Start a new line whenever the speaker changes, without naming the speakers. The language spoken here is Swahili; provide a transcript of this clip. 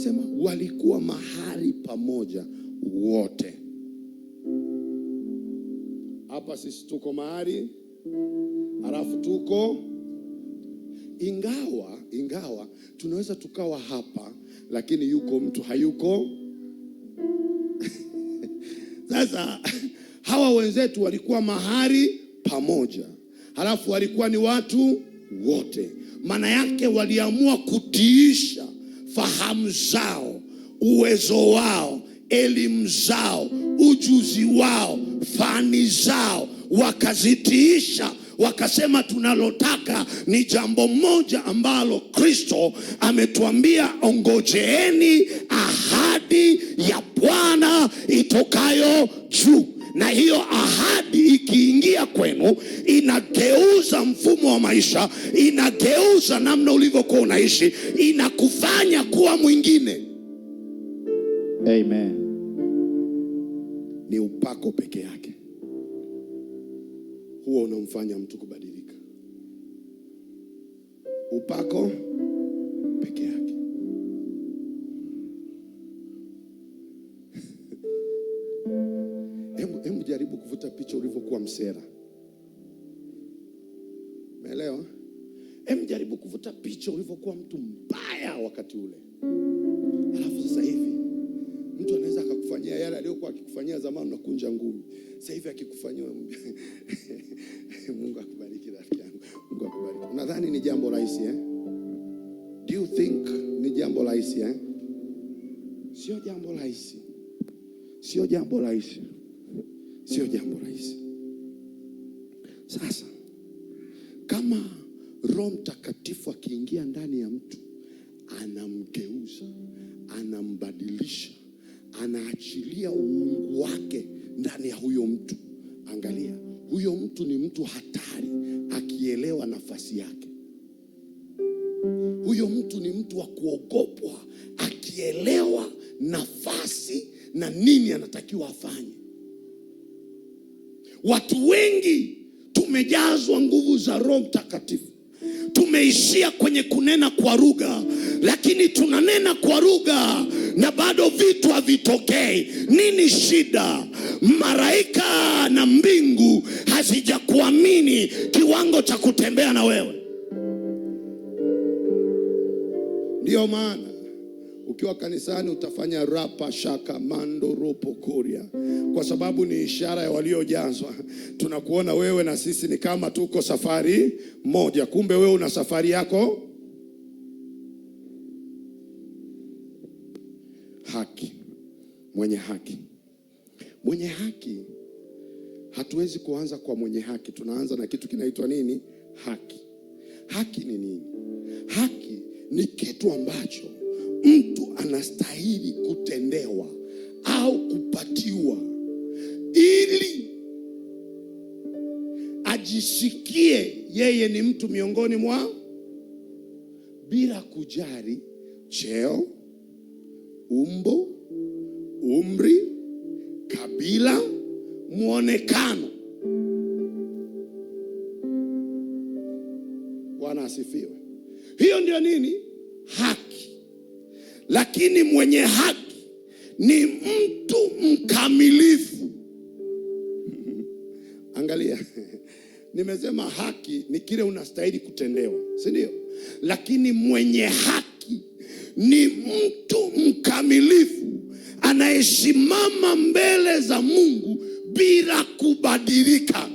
Sema walikuwa mahali pamoja wote. Hapa sisi tuko mahali, halafu tuko ingawa tunaweza tukawa hapa lakini yuko mtu hayuko. Sasa hawa wenzetu walikuwa mahali pamoja, halafu walikuwa ni watu wote. Maana yake waliamua kutiisha fahamu zao, uwezo wao, elimu zao, ujuzi wao, fani zao, wakazitiisha. Wakasema tunalotaka ni jambo moja ambalo Kristo ametuambia, ongojeeni ahadi ya Bwana itokayo juu. Na hiyo ahadi ikiingia kwenu, inageuza mfumo wa maisha, inageuza namna ulivyokuwa unaishi, inakufanya kuwa mwingine.
Amen.
Ni upako peke yake huwa unamfanya mtu kubadilika. Upako peke yake. Hebu jaribu kuvuta picha ulivyokuwa msera. Umeelewa? Hebu jaribu kuvuta picha ulivyokuwa mtu mbaya wakati ule. Alafu sasa hivi mtu anaweza akakufanyia yale aliyokuwa akikufanyia zamani na kunja ngumi. Sasa hivi akikufanyia Mungu akubariki rafiki yangu. Mungu akubariki. Unadhani ni jambo rahisi Do you think ni jambo rahisi Sio jambo rahisi. Sio jambo rahisi. Sio jambo rahisi. Sasa kama Roho Mtakatifu akiingia ndani ya mtu, anamgeuza, anambadilisha, anaachilia uungu wake ndani ya huyo mtu. Angalia, huyo mtu ni mtu hatari akielewa nafasi yake. Huyo mtu ni mtu wa kuogopwa akielewa nafasi na nini anatakiwa afanye. Watu wengi tumejazwa nguvu za Roho Mtakatifu, tumeishia kwenye kunena kwa lugha, lakini tunanena kwa lugha na bado vitu havitokei. Nini shida? Malaika na mbingu hazijakuamini kiwango cha kutembea na wewe. Ndio maana ukiwa kanisani utafanya rapa shaka mando ropo koria, kwa sababu ni ishara ya waliojazwa. Tunakuona wewe na sisi ni kama tuko safari moja, kumbe wewe una safari yako. Haki, mwenye haki. Mwenye haki, hatuwezi kuanza kwa mwenye haki, tunaanza na kitu kinaitwa nini? Haki. Haki ni nini? Haki ni kitu ambacho mtu anastahili kutendewa au kupatiwa ili ajisikie yeye ni mtu miongoni mwa, bila kujali cheo, umbo, umri, kabila, muonekano. Bwana asifiwe. Hiyo ndio nini? Haki. Lakini mwenye haki ni mtu mkamilifu. Angalia, nimesema haki ni kile unastahili kutendewa, si ndio? Lakini mwenye haki ni mtu mkamilifu anayesimama mbele za Mungu bila kubadilika.